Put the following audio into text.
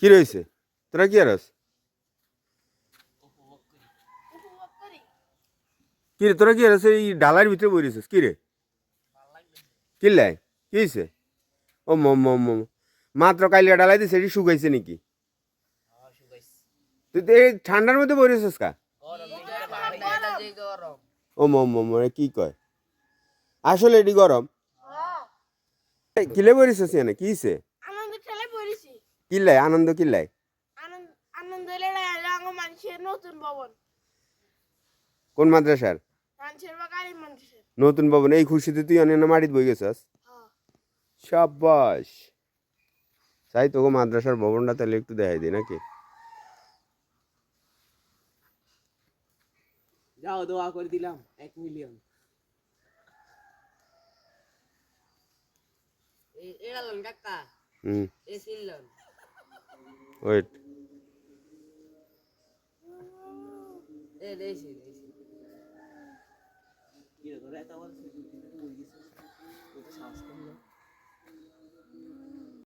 কি রয়েছে তোরা কি আরস কি রে তোরা কি আরস এই ডালার ভিতরে বই রয়েছিস কি রে কিল্লাই কি হয়েছে ও মাত্র কালিয়া ডালাই দিছে এটি শুকাইছে নাকি তুই তো এই ঠান্ডার মধ্যে বই রয়েছিস কা ও কি কয় আসলে এটি গরম কিলে বই রয়েছিস না কি হয়েছে আনন্দ খেলে পড়েছি কিল্লাই আনন্দ কিল্লাই আনন্দ মানুষের নতুন ভবন কোন মাদ্রাসার মানুষের বা গাড়ি মানুষের নতুন ভবন এই খুশিতে তুই অনেক মাটিত বই গেছাস সাব্বাস তাই তোকে মাদ্রাসার ভবনটা তাহলে একটু দেখাই দিই নাকি যাও দোয়া করে দিলাম 1 মিলিয়ন এলালন কাকা এ সিলন ওয়েট এ দেশি কি রে তোরা এত বড় তুই তো সাহস কম না